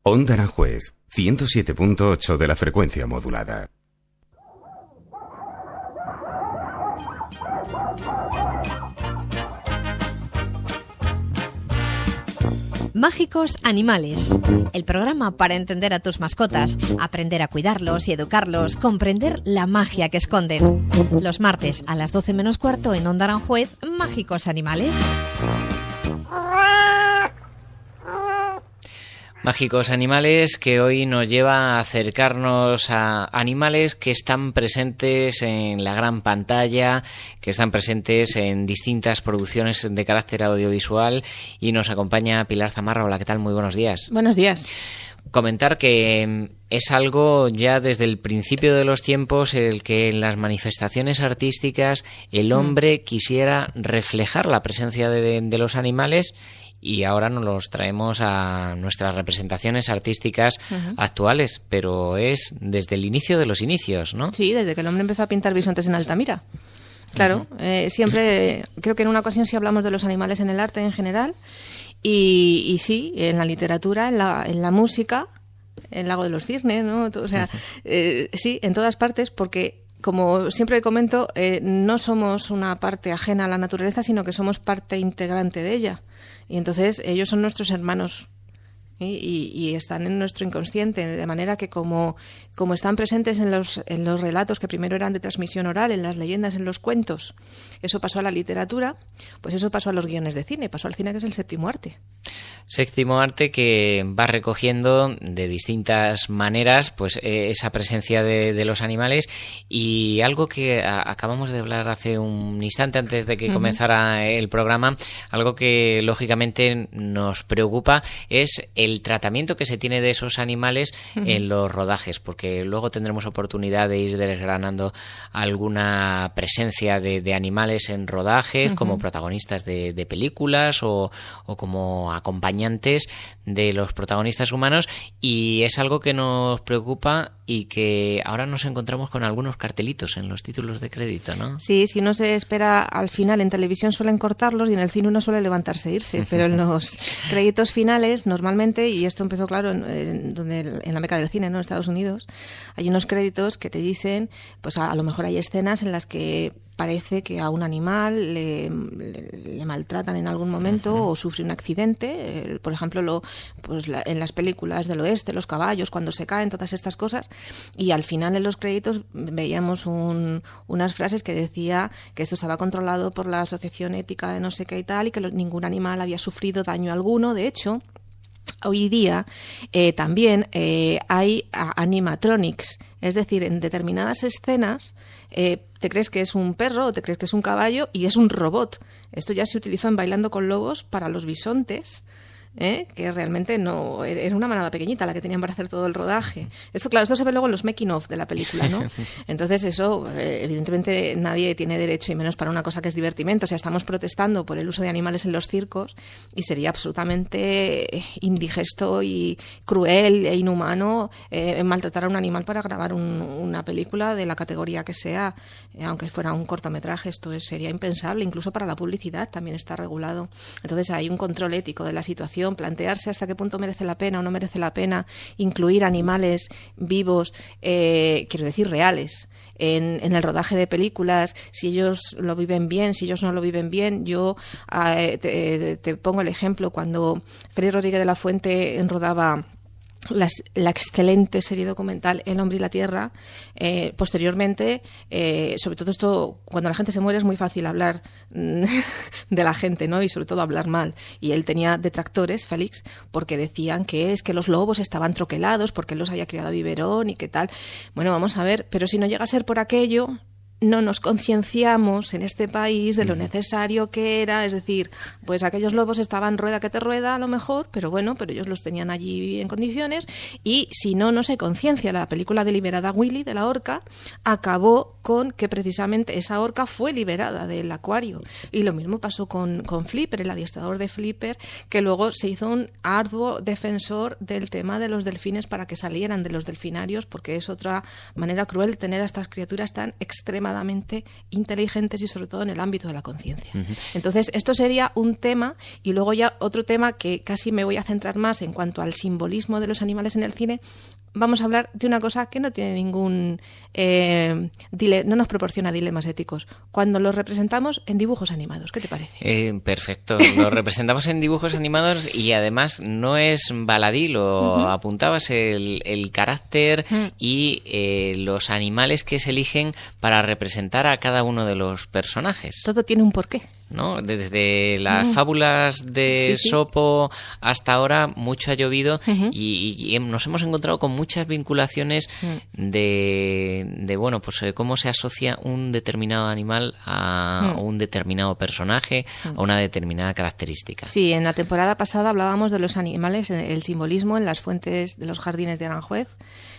Onda Aranjuez, 107.8 de la frecuencia modulada. Mágicos Animales, el programa para entender a tus mascotas, aprender a cuidarlos y educarlos, comprender la magia que esconden. Los martes a las 12 menos cuarto en Onda Aranjuez, Mágicos Animales. Mágicos Animales, que hoy nos lleva a acercarnos a animales que están presentes en la gran pantalla, que están presentes en distintas producciones de carácter audiovisual, y nos acompaña Pilar Zamarra. Hola, ¿qué tal? Muy buenos días. Buenos días. Comentar que es algo ya desde el principio de los tiempos el que en las manifestaciones artísticas el hombre quisiera reflejar la presencia de los animales, y ahora nos los traemos a nuestras representaciones artísticas actuales, pero es desde el inicio de los inicios, ¿no? Sí, desde que el hombre empezó a pintar bisontes en Altamira. Claro, siempre, creo que en una ocasión sí hablamos de los animales en el arte en general, y sí, en la literatura, en la música, el Lago de los Cisnes, ¿no? O sea, sí, en todas partes, porque como siempre comento, no somos una parte ajena a la naturaleza, sino que somos parte integrante de ella. Y entonces ellos son nuestros hermanos, ¿sí? Y están en nuestro inconsciente, de manera que como están presentes en los relatos que primero eran de transmisión oral, en las leyendas, en los cuentos, eso pasó a la literatura, pues eso pasó a los guiones de cine, pasó al cine, que es el séptimo arte. Séptimo arte que va recogiendo de distintas maneras pues esa presencia de los animales, y algo que acabamos de hablar hace un instante antes de que comenzara el programa, algo que lógicamente nos preocupa es el tratamiento que se tiene de esos animales en los rodajes, porque luego tendremos oportunidad de ir desgranando alguna presencia de animales en rodajes como protagonistas de películas o como acompañantes de los protagonistas humanos, y es algo que nos preocupa y que ahora nos encontramos con algunos cartelitos en los títulos de crédito, ¿no? Sí, si uno se espera al final, en televisión suelen cortarlos y en el cine uno suele levantarse e irse, pero en los créditos finales normalmente, y esto empezó claro en la meca del cine, ¿no? En Estados Unidos, hay unos créditos que te dicen, pues a lo mejor hay escenas en las que parece que a un animal le maltratan en algún momento o sufre un accidente, por ejemplo en las películas del oeste, los caballos cuando se caen, todas estas cosas, y al final en los créditos veíamos unas frases que decía que esto estaba controlado por la Asociación Ética de no sé qué y tal, y que ningún animal había sufrido daño alguno. De hecho, hoy día también hay animatronics, es decir, en determinadas escenas te crees que es un perro o te crees que es un caballo y es un robot. Esto ya se utilizó en Bailando con Lobos para los bisontes, que realmente no era una manada pequeñita la que tenían para hacer todo el rodaje. Esto, claro, esto se ve luego en los making of de la película, ¿no? Entonces eso, evidentemente nadie tiene derecho, y menos para una cosa que es divertimento. O sea, estamos protestando por el uso de animales en los circos y sería absolutamente indigesto y cruel e inhumano maltratar a un animal para grabar una película de la categoría que sea, aunque fuera un cortometraje. Esto sería impensable, incluso para la publicidad también está regulado. Entonces hay un control ético de la situación, plantearse hasta qué punto merece la pena o no merece la pena incluir animales vivos, quiero decir reales, en el rodaje de películas, si ellos lo viven bien, si ellos no lo viven bien. Yo te pongo el ejemplo, cuando Félix Rodríguez de la Fuente rodaba la excelente serie documental El hombre y la tierra, posteriormente, sobre todo esto, cuando la gente se muere es muy fácil hablar de la gente, ¿no? Y sobre todo hablar mal. Y él tenía detractores, Félix, porque decían que los lobos estaban troquelados, porque él los había criado a biberón y qué tal. Bueno, vamos a ver, pero si no llega a ser por aquello, no nos concienciamos en este país de lo necesario que era. Es decir, pues aquellos lobos estaban rueda que te rueda a lo mejor, pero bueno, pero ellos los tenían allí en condiciones, y si no se conciencia. La película de Liberada Willy, de la orca, acabó con que precisamente esa orca fue liberada del acuario, y lo mismo pasó con Flipper, el adiestrador de Flipper, que luego se hizo un arduo defensor del tema de los delfines para que salieran de los delfinarios, porque es otra manera cruel de tener a estas criaturas tan extremadamente extremadamente inteligentes y sobre todo en el ámbito de la conciencia. Entonces, esto sería un tema, y luego ya otro tema que casi me voy a centrar más en cuanto al simbolismo de los animales en el cine. Vamos a hablar de una cosa que no tiene ningún no nos proporciona dilemas éticos. Cuando los representamos en dibujos animados, ¿qué te parece? Perfecto, lo representamos en dibujos animados y además no es baladí, lo apuntabas, el carácter y los animales que se eligen para representar a cada uno de los personajes. Todo tiene un porqué, ¿no? Desde las fábulas de Sopo hasta ahora mucho ha llovido y nos hemos encontrado con muchas vinculaciones de bueno, pues cómo se asocia un determinado animal a un determinado personaje, a una determinada característica. Sí, en la temporada pasada hablábamos de los animales, el simbolismo en las fuentes de los jardines de Aranjuez,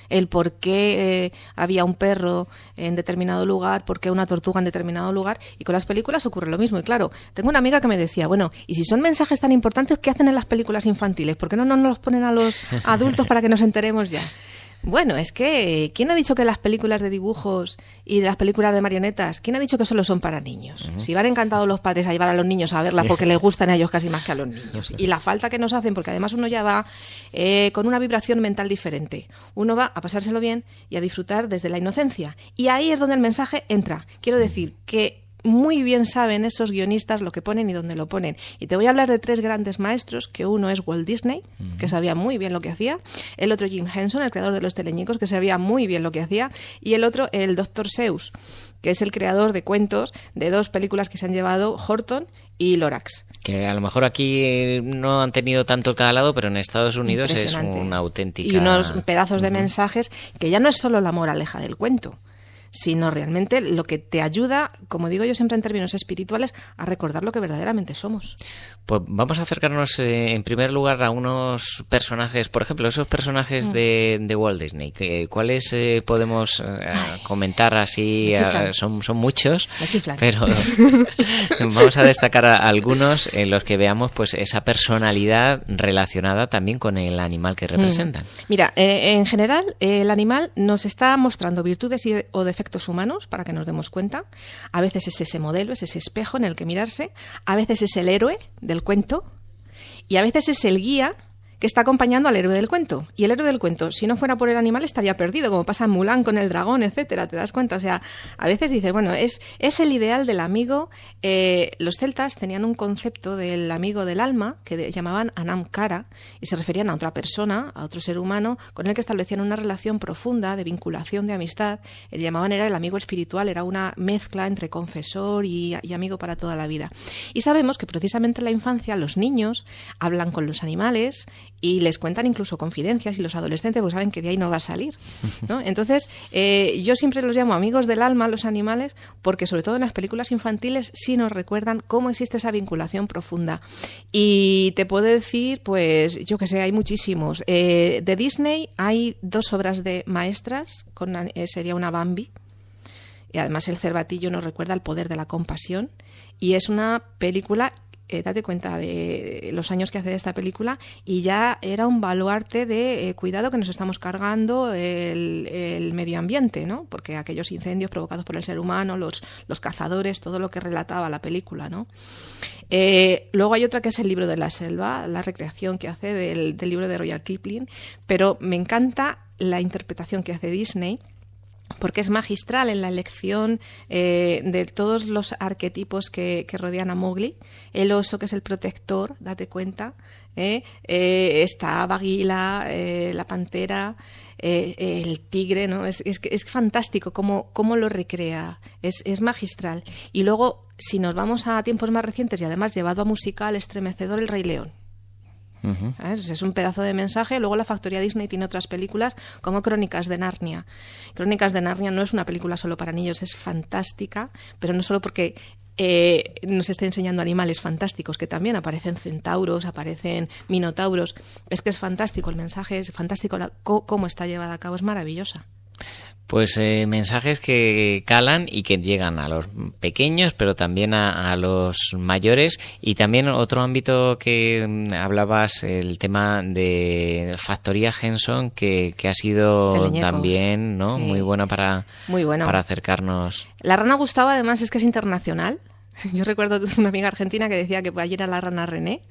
el por qué había un perro en determinado lugar, por qué una tortuga en determinado lugar, y con las películas ocurre lo mismo. Y claro, tengo una amiga que me decía, bueno, y si son mensajes tan importantes, ¿qué hacen en las películas infantiles? ¿Por qué no nos los ponen a los adultos para que nos enteremos ya? Bueno, es que ¿quién ha dicho que las películas de dibujos y de las películas de marionetas, quién ha dicho que solo son para niños? Si van encantados los padres a llevar a los niños a verlas porque les gustan a ellos casi más que a los niños. Y la falta que nos hacen, porque además uno ya va con una vibración mental diferente. Uno va a pasárselo bien y a disfrutar desde la inocencia. Y ahí es donde el mensaje entra. Quiero decir que muy bien saben esos guionistas lo que ponen y dónde lo ponen. Y te voy a hablar de 3 grandes maestros, que uno es Walt Disney, que sabía muy bien lo que hacía, el otro Jim Henson, el creador de los teleñecos, que sabía muy bien lo que hacía, y el otro el Dr. Seuss, que es el creador de cuentos de 2 películas que se han llevado, Horton y Lorax. Que a lo mejor aquí no han tenido tanto calado, pero en Estados Unidos es una auténtica... Y unos pedazos de mensajes que ya no es solo la moraleja del cuento, sino realmente lo que te ayuda, como digo yo siempre en términos espirituales, a recordar lo que verdaderamente somos. Pues vamos a acercarnos en primer lugar a unos personajes, por ejemplo, esos personajes de Walt Disney. ¿Cuáles podemos comentar así? Son muchos, pero vamos a destacar algunos en los que veamos pues esa personalidad relacionada también con el animal que representan. Mira, en general el animal nos está mostrando virtudes o defectos humanos para que nos demos cuenta. A veces es ese modelo, es ese espejo en el que mirarse. A veces es el héroe del cuento y a veces es el guía que está acompañando al héroe del cuento. Y el héroe del cuento, si no fuera por el animal, estaría perdido, como pasa en Mulan con el dragón, etcétera. ¿Te das cuenta? O sea, a veces dices, bueno, es el ideal del amigo. Los celtas tenían un concepto del amigo del alma que llamaban Anam Cara, y se referían a otra persona, a otro ser humano, con el que establecían una relación profunda de vinculación, de amistad. El llamaban era el amigo espiritual, era una mezcla entre confesor y amigo para toda la vida. Y sabemos que precisamente en la infancia los niños hablan con los animales y les cuentan incluso confidencias, y los adolescentes pues saben que de ahí no va a salir, ¿no? Entonces, yo siempre los llamo amigos del alma, los animales, porque sobre todo en las películas infantiles sí nos recuerdan cómo existe esa vinculación profunda. Y te puedo decir, pues, yo que sé, hay muchísimos. De Disney hay 2 obras de maestras, sería una Bambi, y además el cervatillo nos recuerda el poder de la compasión, y es una película... date cuenta de los años que hace de esta película y ya era un baluarte de cuidado que nos estamos cargando el medio ambiente, ¿no? Porque aquellos incendios provocados por el ser humano, los cazadores, todo lo que relataba la película, ¿no? Luego hay otra que es El libro de la selva, la recreación que hace del libro de Rudyard Kipling, pero me encanta la interpretación que hace Disney, porque es magistral en la elección de todos los arquetipos que rodean a Mowgli. El oso, que es el protector, date cuenta, está Bagheera, la pantera, el tigre, ¿no? Es fantástico cómo lo recrea, es magistral. Y luego, si nos vamos a tiempos más recientes y además llevado a musical estremecedor, El Rey León. Es un pedazo de mensaje. Luego la factoría Disney tiene otras películas como Crónicas de Narnia. Crónicas de Narnia no es una película solo para niños, es fantástica, pero no solo porque nos está enseñando animales fantásticos, que también aparecen centauros, aparecen minotauros. Es que es fantástico el mensaje, es fantástico cómo está llevada a cabo, es maravillosa. Pues mensajes que calan y que llegan a los pequeños, pero también a los mayores. Y también otro ámbito que hablabas, el tema de Factoría Henson, que ha sido Teleñecos. también, ¿no? Sí. Muy bueno para acercarnos. La rana Gustavo, además, es que es internacional. Yo recuerdo una amiga argentina que decía que ayer era la rana René.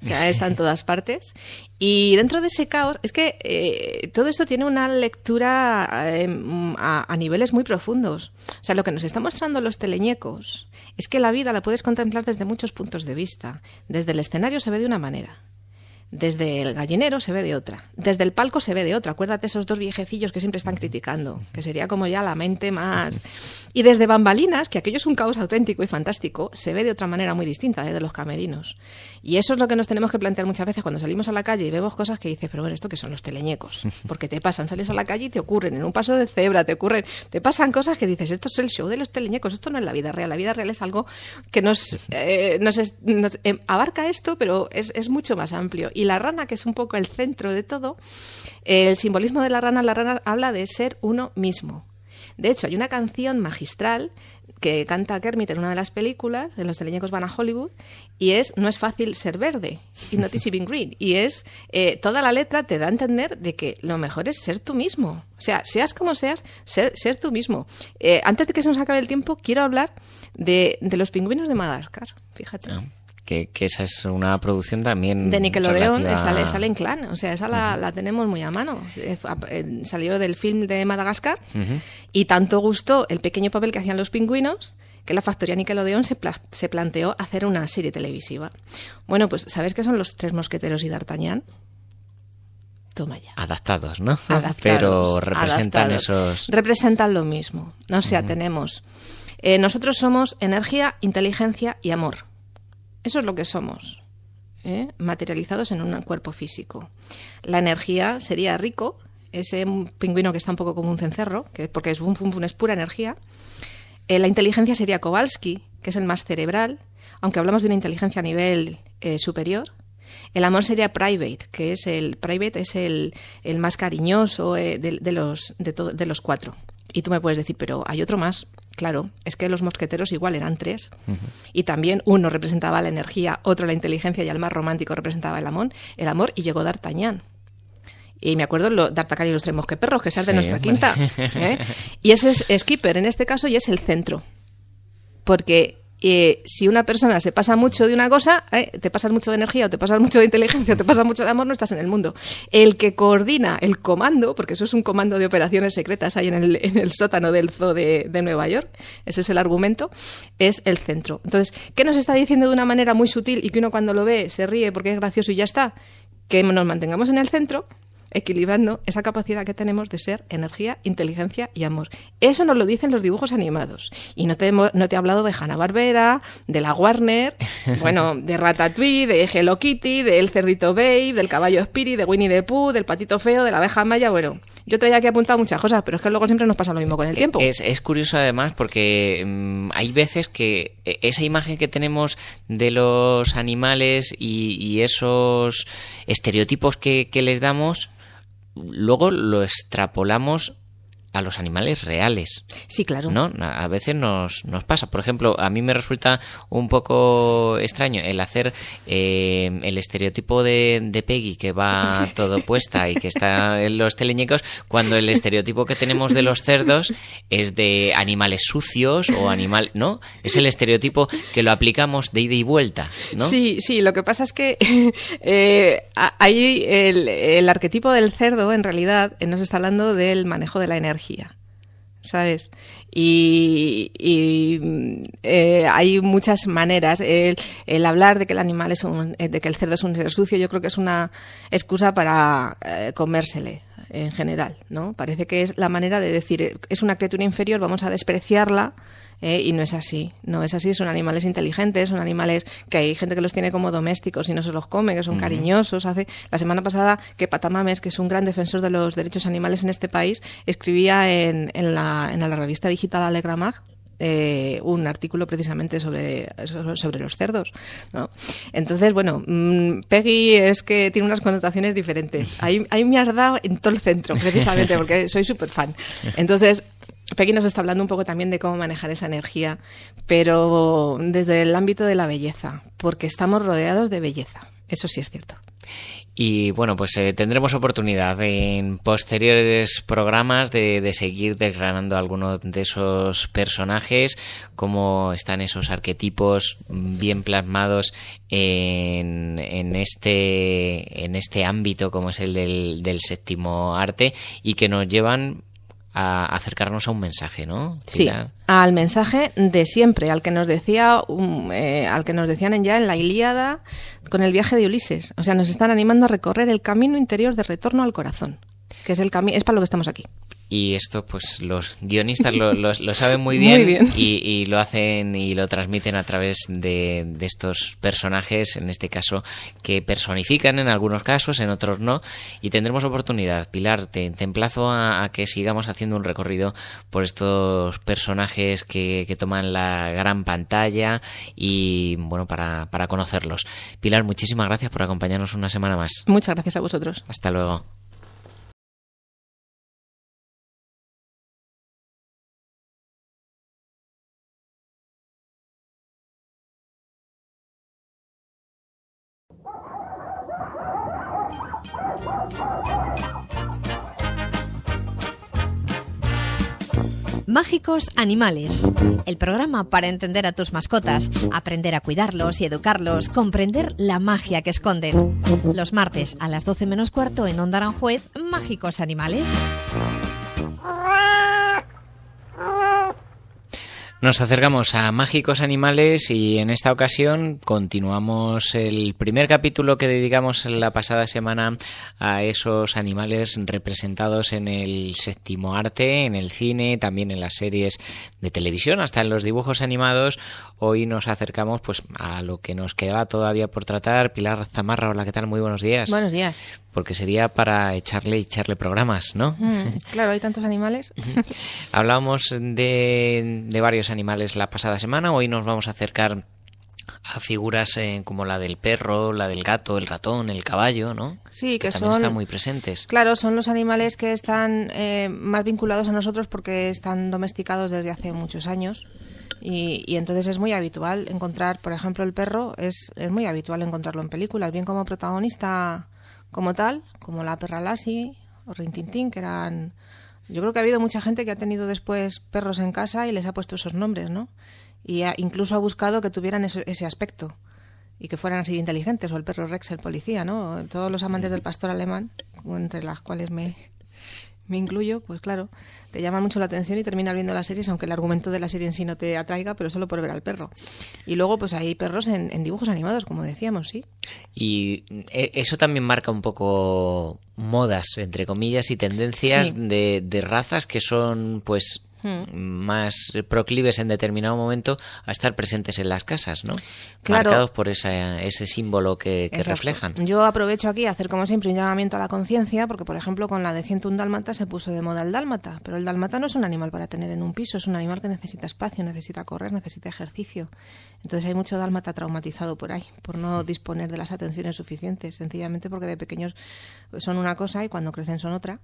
O sea, está en todas partes. Y dentro de ese caos, es que todo esto tiene una lectura a niveles muy profundos. O sea, lo que nos están mostrando los teleñecos es que la vida la puedes contemplar desde muchos puntos de vista. Desde el escenario se ve de una manera. Desde el gallinero se ve de otra. Desde el palco se ve de otra. Acuérdate esos dos viejecillos que siempre están criticando, que sería como ya la mente más... Y desde bambalinas, que aquello es un caos auténtico y fantástico, se ve de otra manera muy distinta, de los camerinos. Y eso es lo que nos tenemos que plantear muchas veces cuando salimos a la calle y vemos cosas que dices, pero bueno, ¿esto qué son los teleñecos? Porque te pasan, sales a la calle y te ocurren, en un paso de cebra te pasan cosas que dices, esto es el show de los teleñecos, esto no es la vida real. La vida real es algo que nos abarca esto, pero es mucho más amplio. Y la rana, que es un poco el centro de todo, el simbolismo de la rana habla de ser uno mismo. De hecho, hay una canción magistral que canta Kermit en una de las películas, de los teleñecos van a Hollywood, y no es fácil ser verde, It's not easy being green. Y toda la letra te da a entender de que lo mejor es ser tú mismo. O sea, seas como seas, ser tú mismo. Antes de que se nos acabe el tiempo, quiero hablar de los pingüinos de Madagascar, fíjate. Que esa es una producción también de Nickelodeon, relativa... sale en Clan, o sea, esa la tenemos muy a mano. Salió del film de Madagascar y tanto gustó el pequeño papel que hacían los pingüinos que la factoría Nickelodeon se planteó hacer una serie televisiva. Bueno, pues ¿sabes qué son los Tres Mosqueteros y D'Artagnan? Toma ya. Adaptados, ¿no? Adaptados, pero representan esos... Representan lo mismo. O sea, tenemos... nosotros somos energía, inteligencia y amor. Eso es lo que somos, materializados en un cuerpo físico. La energía sería Rico, ese pingüino que está un poco como un cencerro, porque es es pura energía. La inteligencia sería Kowalski, que es el más cerebral, aunque hablamos de una inteligencia a nivel superior. El amor sería Private, que es el más cariñoso de los cuatro. Y tú me puedes decir, pero hay otro más. Claro, es que los mosqueteros igual eran tres. Y también uno representaba la energía, otro la inteligencia y el más romántico representaba el amor y llegó D'Artagnan. Y me acuerdo D'Artagnan y los Tres Mosqueperros, que es de nuestra quinta. Y ese es Skipper en este caso y es el centro. Porque si una persona se pasa mucho de una cosa, te pasas mucho de energía o te pasas mucho de inteligencia o te pasas mucho de amor, no estás en el mundo. El que coordina el comando, porque eso es un comando de operaciones secretas ahí en el sótano del zoo de Nueva York, ese es el argumento, es el centro. Entonces, ¿qué nos está diciendo de una manera muy sutil y que uno cuando lo ve se ríe porque es gracioso y ya está? Que nos mantengamos en el centro, equilibrando esa capacidad que tenemos de ser energía, inteligencia y amor. Eso nos lo dicen los dibujos animados. Y no te he hablado de Hanna-Barbera, de la Warner, bueno, de Ratatouille, de Hello Kitty, del Cerdito Babe, del Caballo Spirit, de Winnie the Pooh, del Patito Feo, de la Abeja Maya. Bueno, yo traía aquí apuntado muchas cosas, pero es que luego siempre nos pasa lo mismo con el tiempo. Es curioso además porque hay veces que esa imagen que tenemos de los animales y esos estereotipos que les damos, luego lo extrapolamos a los animales reales. Sí, claro. ¿No? A veces nos pasa. Por ejemplo, a mí me resulta un poco extraño el hacer el estereotipo de Peggy, que va todo puesta y que está en los teleñecos, cuando el estereotipo que tenemos de los cerdos es de animales sucios o ¿no? Es el estereotipo que lo aplicamos de ida y vuelta, ¿no? Sí, lo que pasa es que ahí el arquetipo del cerdo, en realidad, nos está hablando del manejo de la energía, ¿sabes? Y hay muchas maneras. El hablar de que el animal de que el cerdo es un ser sucio, yo creo que es una excusa para comérsele en general, ¿no? Parece que es la manera de decir, es una criatura inferior, vamos a despreciarla. Y no es así, son animales inteligentes, son animales que hay gente que los tiene como domésticos y no se los come, que son cariñosos. La semana pasada que Patamames, que es un gran defensor de los derechos animales en este país, escribía en la revista digital Alegra Mag un artículo precisamente sobre los cerdos, ¿no? Entonces, bueno, Peggy es que tiene unas connotaciones diferentes. Ahí me has dado en todo el centro, precisamente, porque soy súper fan. Entonces, Peggy nos está hablando un poco también de cómo manejar esa energía, pero desde el ámbito de la belleza, porque estamos rodeados de belleza. Eso sí es cierto. Y bueno, pues tendremos oportunidad en posteriores programas de seguir desgranando algunos de esos personajes, cómo están esos arquetipos bien plasmados en este ámbito como es el del séptimo arte y que nos llevan a acercarnos a un mensaje, ¿no? Sí, al mensaje de siempre, al que nos decían ya en la Ilíada con el viaje de Ulises. O sea, nos están animando a recorrer el camino interior de retorno al corazón, que es es para lo que estamos aquí. Y esto, pues los guionistas lo saben muy bien, muy bien. Y lo hacen y lo transmiten a través de estos personajes, en este caso, que personifican en algunos casos, en otros no. Y tendremos oportunidad. Pilar, te emplazo a que sigamos haciendo un recorrido por estos personajes que toman la gran pantalla y, bueno, para conocerlos. Pilar, muchísimas gracias por acompañarnos una semana más. Muchas gracias a vosotros. Hasta luego. Mágicos Animales, el programa para entender a tus mascotas, aprender a cuidarlos y educarlos, comprender la magia que esconden. Los martes a las 12 menos cuarto en Onda Aranjuez, Mágicos Animales. Nos acercamos a Mágicos Animales y en esta ocasión continuamos el primer capítulo que dedicamos la pasada semana a esos animales representados en el séptimo arte, en el cine, también en las series de televisión, hasta en los dibujos animados. Hoy nos acercamos pues a lo que nos quedaba todavía por tratar. Pilar Zamarra, hola, ¿qué tal? Muy buenos días. Buenos días. Porque sería para echarle programas, ¿no? Claro, hay tantos animales. Hablábamos de varios animales la pasada semana. Hoy nos vamos a acercar a figuras como la del perro, la del gato, el ratón, el caballo, ¿no? Sí, que también son, están muy presentes. Claro, son los animales que están más vinculados a nosotros porque están domesticados desde hace muchos años. Y entonces es muy habitual encontrar, por ejemplo, el perro, es muy habitual encontrarlo en películas, bien como protagonista como tal, como la perra Lassie o Rin Tin Tin, que eran... Yo creo que ha habido mucha gente que ha tenido después perros en casa y les ha puesto esos nombres, ¿no? Y incluso ha buscado que tuvieran ese aspecto y que fueran así de inteligentes, o el perro Rex, el policía, ¿no? Todos los amantes del pastor alemán, entre las cuales me incluyo, pues claro, te llaman mucho la atención y terminas viendo las series, aunque el argumento de la serie en sí no te atraiga, pero solo por ver al perro. Y luego pues hay perros en dibujos animados, como decíamos, sí. Y eso también marca un poco modas, entre comillas, y tendencias, sí, de razas que son pues más proclives en determinado momento a estar presentes en las casas, ¿no? Claro. Marcados por ese símbolo que reflejan. Yo aprovecho aquí a hacer, como siempre, un llamamiento a la conciencia, porque, por ejemplo, con la de 101 dálmatas se puso de moda el dálmata, pero el dálmata no es un animal para tener en un piso, es un animal que necesita espacio, necesita correr, necesita ejercicio. Entonces hay mucho dálmata traumatizado por ahí, por no disponer de las atenciones suficientes, sencillamente porque de pequeños son una cosa y cuando crecen son otra,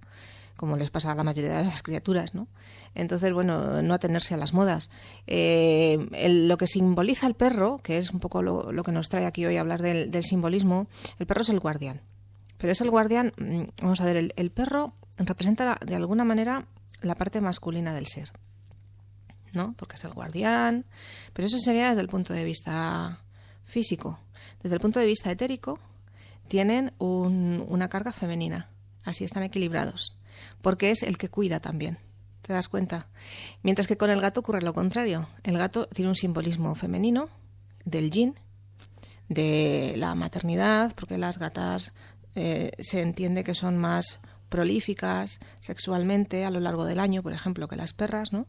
como les pasa a la mayoría de las criaturas, ¿no? Entonces, bueno, no atenerse a las modas. Lo que simboliza el perro, que es un poco lo que nos trae aquí hoy a hablar del simbolismo, el perro es el guardián. Pero es el guardián, vamos a ver, el perro representa de alguna manera la parte masculina del ser, ¿no? Porque es el guardián, pero eso sería desde el punto de vista físico. Desde el punto de vista etérico, tienen una carga femenina, así están equilibrados, porque es el que cuida también, ¿te das cuenta? Mientras que con el gato ocurre lo contrario. El gato tiene un simbolismo femenino, del yin, de la maternidad, porque las gatas se entiende que son más prolíficas sexualmente a lo largo del año, por ejemplo, que las perras, ¿no?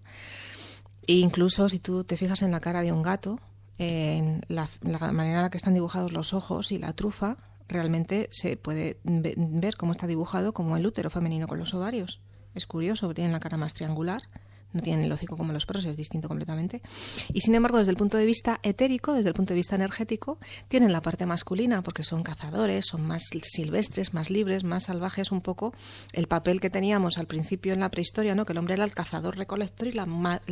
E incluso si tú te fijas en la cara de un gato, en la manera en la que están dibujados los ojos y la trufa, realmente se puede ver cómo está dibujado como el útero femenino con los ovarios. Es curioso, tienen la cara más triangular, no tienen el hocico como los perros, es distinto completamente. Y sin embargo, desde el punto de vista etérico, desde el punto de vista energético, tienen la parte masculina, porque son cazadores, son más silvestres, más libres, más salvajes, un poco el papel que teníamos al principio en la prehistoria, ¿no? Que el hombre era el cazador-recolector y la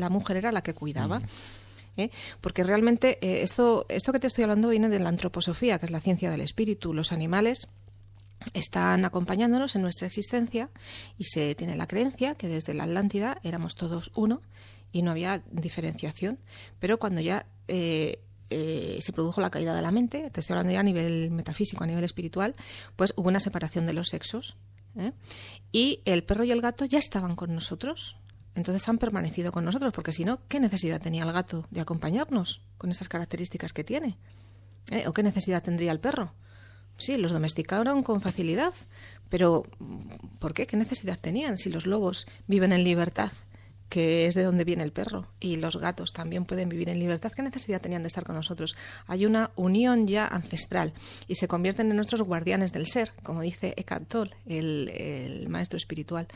mujer era la que cuidaba. Porque realmente esto que te estoy hablando viene de la antroposofía, que es la ciencia del espíritu. Los animales están acompañándonos en nuestra existencia y se tiene la creencia que desde la Atlántida éramos todos uno y no había diferenciación, pero cuando ya se produjo la caída de la mente, te estoy hablando ya a nivel metafísico, a nivel espiritual, pues hubo una separación de los sexos, y el perro y el gato ya estaban con nosotros. Entonces han permanecido con nosotros, porque si no, ¿qué necesidad tenía el gato de acompañarnos con esas características que tiene? ¿O qué necesidad tendría el perro? Sí, los domesticaron con facilidad, pero ¿por qué? ¿Qué necesidad tenían si los lobos viven en libertad, que es de donde viene el perro, y los gatos también pueden vivir en libertad? ¿Qué necesidad tenían de estar con nosotros? Hay una unión ya ancestral y se convierten en nuestros guardianes del ser, como dice Eckhart Tolle, el maestro espiritual.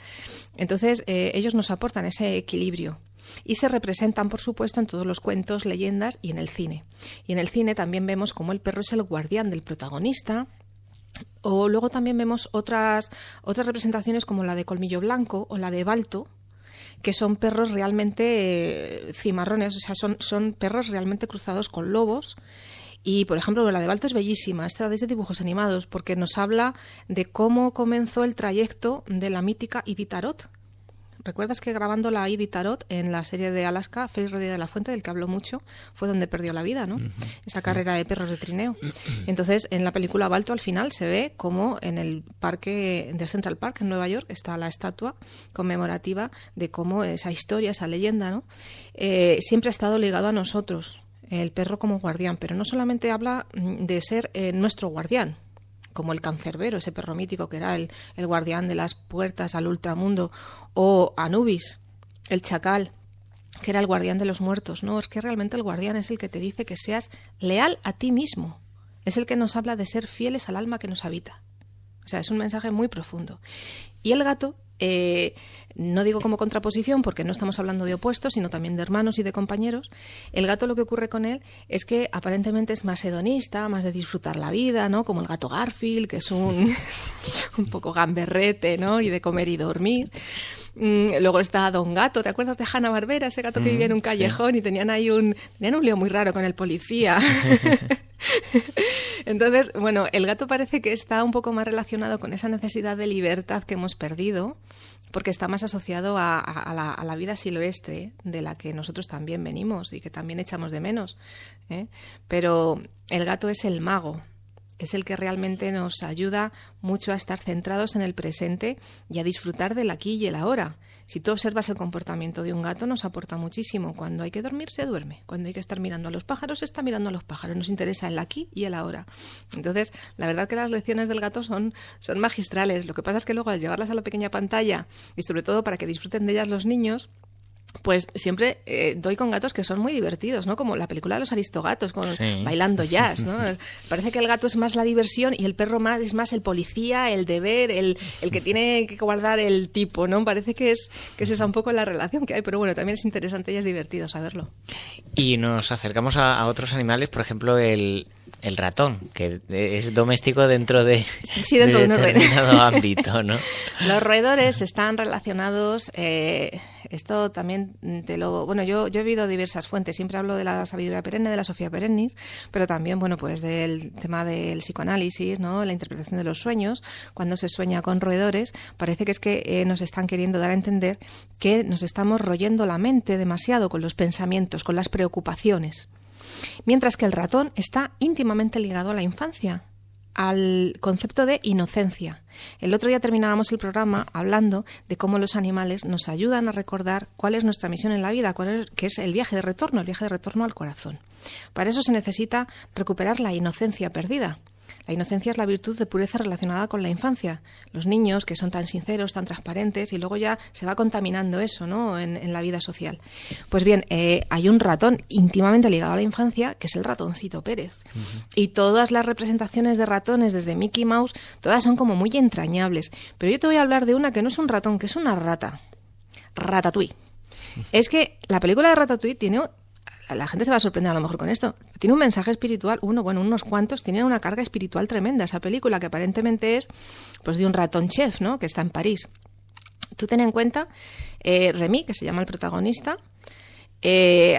Entonces, ellos nos aportan ese equilibrio. Y se representan, por supuesto, en todos los cuentos, leyendas y en el cine. Y en el cine también vemos cómo el perro es el guardián del protagonista. O luego también vemos otras representaciones como la de Colmillo Blanco o la de Balto, que son perros realmente cimarrones, o sea, son perros realmente cruzados con lobos. Y, por ejemplo, la de Balto es bellísima, esta desde dibujos animados, porque nos habla de cómo comenzó el trayecto de la mítica Idi Tarot. ¿Recuerdas que grabando la Idi Tarot en la serie de Alaska, Félix Rodríguez de la Fuente, del que habló mucho, fue donde perdió la vida, ¿no? Esa carrera de perros de trineo. Entonces, en la película Balto, al final, se ve como en el parque de Central Park, en Nueva York, está la estatua conmemorativa de cómo esa historia, esa leyenda, ¿no? Siempre ha estado ligado a nosotros, el perro como guardián, pero no solamente habla de ser nuestro guardián, como el cancerbero, ese perro mítico que era el guardián de las puertas al ultramundo, o Anubis, el chacal, que era el guardián de los muertos. No, es que realmente el guardián es el que te dice que seas leal a ti mismo, es el que nos habla de ser fieles al alma que nos habita. O sea, es un mensaje muy profundo. Y el gato, no digo como contraposición porque no estamos hablando de opuestos, sino también de hermanos y de compañeros. El gato, lo que ocurre con él es que aparentemente es más hedonista, más de disfrutar la vida, ¿no? Como el gato Garfield, que es un poco gamberrete, ¿no? Y de comer y dormir. Luego está Don Gato, ¿te acuerdas de Hanna-Barbera? Ese gato que vivía en un callejón, sí. Y tenían un lío muy raro con el policía. Entonces, bueno, el gato parece que está un poco más relacionado con esa necesidad de libertad que hemos perdido, porque está más asociado a la vida silvestre, de la que nosotros también venimos y que también echamos de menos, ¿eh? Pero el gato es el mago, es el que realmente nos ayuda mucho a estar centrados en el presente y a disfrutar del aquí y el ahora. Si tú observas el comportamiento de un gato, nos aporta muchísimo. Cuando hay que dormir, se duerme. Cuando hay que estar mirando a los pájaros, se está mirando a los pájaros. Nos interesa el aquí y el ahora. Entonces, la verdad que las lecciones del gato son magistrales. Lo que pasa es que luego, al llevarlas a la pequeña pantalla, y sobre todo para que disfruten de ellas los niños, pues siempre doy con gatos que son muy divertidos, ¿no? Como la película de los Aristogatos, bailando jazz, ¿no? Parece que el gato es más la diversión y el perro es más el policía, el deber, el que tiene que guardar el tipo, ¿no? Parece que es esa un poco la relación que hay, pero bueno, también es interesante y es divertido saberlo. Y nos acercamos a otros animales, por ejemplo, el ratón, que es doméstico dentro de determinado ámbito, ¿no? Los roedores están relacionados, esto también yo he oído diversas fuentes, siempre hablo de la sabiduría perenne, de la Sofía Perennis, pero también, bueno, pues del tema del psicoanálisis, ¿no? La interpretación de los sueños. Cuando se sueña con roedores, parece que es que nos están queriendo dar a entender que nos estamos royendo la mente demasiado con los pensamientos, con las preocupaciones. Mientras que el ratón está íntimamente ligado a la infancia, al concepto de inocencia. El otro día terminábamos el programa hablando de cómo los animales nos ayudan a recordar cuál es nuestra misión en la vida, que es el viaje de retorno al corazón. Para eso se necesita recuperar la inocencia perdida. La inocencia es la virtud de pureza relacionada con la infancia. Los niños, que son tan sinceros, tan transparentes, y luego ya se va contaminando eso, ¿no? en la vida social. Pues bien, hay un ratón íntimamente ligado a la infancia, que es el ratoncito Pérez. Uh-huh. Y todas las representaciones de ratones, desde Mickey Mouse, todas son como muy entrañables. Pero yo te voy a hablar de una que no es un ratón, que es una rata. Ratatouille. es que la película de Ratatouille tiene... La gente se va a sorprender a lo mejor con esto. Tiene un mensaje espiritual, unos cuantos, tienen una carga espiritual tremenda esa película, que aparentemente es pues de un ratón chef, ¿no?, que está en París. Tú ten en cuenta, Remy, que se llama el protagonista,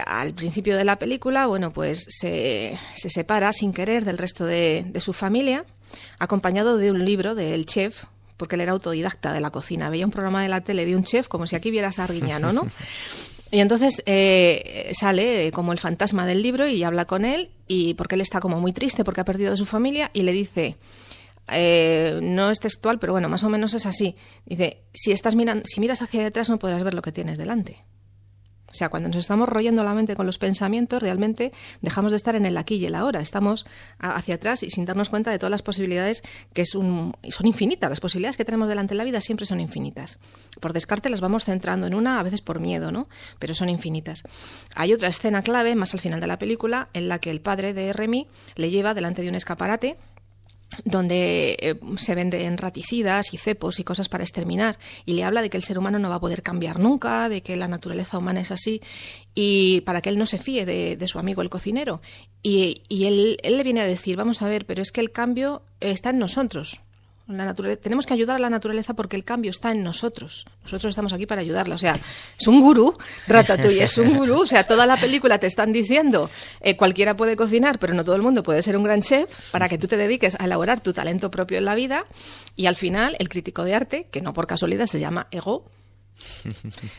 al principio de la película, bueno, pues se separa sin querer del resto de su familia, acompañado de un libro del chef, porque él era autodidacta de la cocina. Veía un programa de la tele de un chef como si aquí vieras a Arguiñano, ¿no? Y entonces sale como el fantasma del libro y habla con él, y porque él está como muy triste porque ha perdido a su familia, y le dice, no es textual, pero bueno, más o menos es así. Dice, si miras hacia detrás no podrás ver lo que tienes delante. O sea, cuando nos estamos royendo la mente con los pensamientos, realmente dejamos de estar en el aquí y el ahora. Estamos hacia atrás y sin darnos cuenta de todas las posibilidades son infinitas. Las posibilidades que tenemos delante en la vida siempre son infinitas. Por descarte las vamos centrando en una, a veces por miedo, ¿no? Pero son infinitas. Hay otra escena clave, más al final de la película, en la que el padre de Remy le lleva delante de un escaparate donde se venden raticidas y cepos y cosas para exterminar, y le habla de que el ser humano no va a poder cambiar nunca, de que la naturaleza humana es así, y para que él no se fíe de su amigo el cocinero. Y él le viene a decir, vamos a ver, pero es que el cambio está en nosotros. Tenemos que ayudar a la naturaleza porque el cambio está en nosotros. Nosotros estamos aquí para ayudarla. O sea, es un gurú, Ratatouille es un gurú. O sea, toda la película te están diciendo, cualquiera puede cocinar, pero no todo el mundo puede ser un gran chef, para que tú te dediques a elaborar tu talento propio en la vida. Y al final, el crítico de arte, que no por casualidad se llama Ego,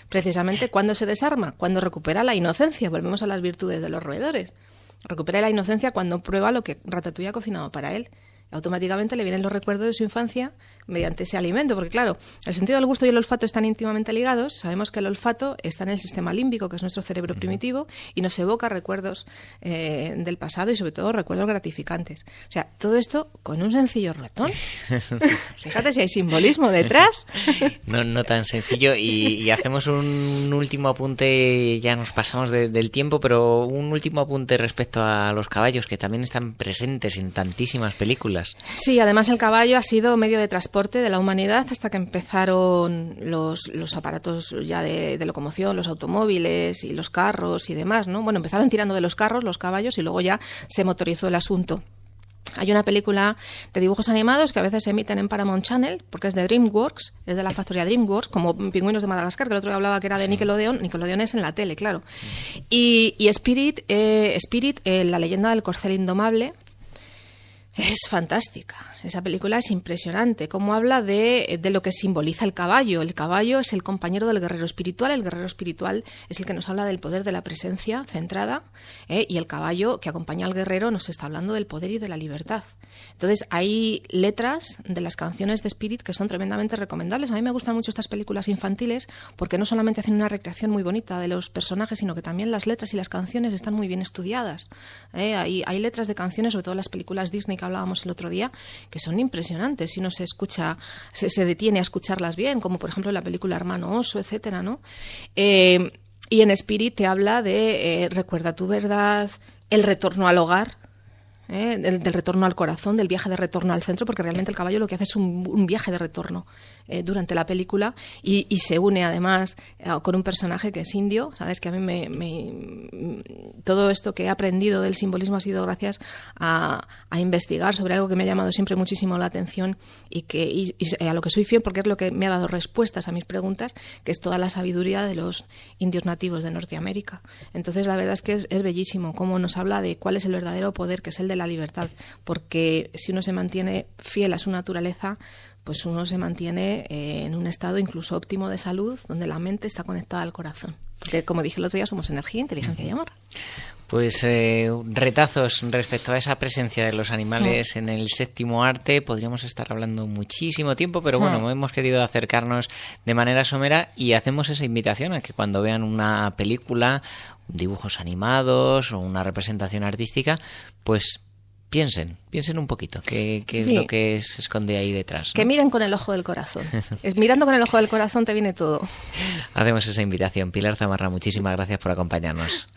precisamente cuando se desarma, cuando recupera la inocencia. Volvemos a las virtudes de los roedores. Recupera la inocencia cuando prueba lo que Ratatouille ha cocinado para él. Automáticamente le vienen los recuerdos de su infancia mediante ese alimento, porque claro, el sentido del gusto y el olfato están íntimamente ligados. Sabemos que el olfato está en el sistema límbico, que es nuestro cerebro primitivo, y nos evoca recuerdos del pasado y sobre todo recuerdos gratificantes. O sea, todo esto con un sencillo ratón. Fíjate si hay simbolismo detrás. No tan sencillo, y hacemos un último apunte, ya nos pasamos del tiempo, pero un último apunte respecto a los caballos, que también están presentes en tantísimas películas. Sí, además el caballo ha sido medio de transporte de la humanidad hasta que empezaron los aparatos ya de locomoción, los automóviles y los carros y demás, ¿no? Bueno, empezaron tirando de los carros, los caballos, y luego ya se motorizó el asunto. Hay una película de dibujos animados que a veces se emiten en Paramount Channel, porque es de DreamWorks, es de la factoría DreamWorks, como Pingüinos de Madagascar, que el otro día hablaba que era de Nickelodeon. Nickelodeon es en la tele, claro. Y Spirit, la leyenda del corcel indomable, es fantástica. Esa película es impresionante. Cómo habla de lo que simboliza el caballo. El caballo es el compañero del guerrero espiritual. El guerrero espiritual es el que nos habla del poder de la presencia centrada. Y el caballo que acompaña al guerrero nos está hablando del poder y de la libertad. Entonces, hay letras de las canciones de Spirit que son tremendamente recomendables. A mí me gustan mucho estas películas infantiles porque no solamente hacen una recreación muy bonita de los personajes, sino que también las letras y las canciones están muy bien estudiadas. Hay letras de canciones, sobre todo las películas Disney que hablábamos el otro día, que son impresionantes si uno se detiene a escucharlas bien, como por ejemplo la película Hermano Oso, etcétera, ¿no? Y en Spirit te habla de recuerda tu verdad, el retorno al hogar, del retorno al corazón, del viaje de retorno al centro, porque realmente el caballo lo que hace es un viaje de retorno durante la película, y se une además con un personaje que es indio. Sabes que a mí todo esto que he aprendido del simbolismo ha sido gracias a investigar sobre algo que me ha llamado siempre muchísimo la atención y a lo que soy fiel, porque es lo que me ha dado respuestas a mis preguntas, que es toda la sabiduría de los indios nativos de Norteamérica. Entonces la verdad es que es bellísimo cómo nos habla de cuál es el verdadero poder, que es el de la libertad, porque si uno se mantiene fiel a su naturaleza, pues uno se mantiene en un estado incluso óptimo de salud, donde la mente está conectada al corazón. Porque, como dije el otro día, somos energía, inteligencia y amor. Pues retazos respecto a esa presencia de los animales en el séptimo arte. Podríamos estar hablando muchísimo tiempo, pero bueno, hemos querido acercarnos de manera somera y hacemos esa invitación a que cuando vean una película, dibujos animados o una representación artística, pues piensen un poquito qué es lo que se esconde ahí detrás, ¿no? Que miren con el ojo del corazón. Mirando con el ojo del corazón te viene todo. Hacemos esa invitación. Pilar Zamarra, muchísimas gracias por acompañarnos.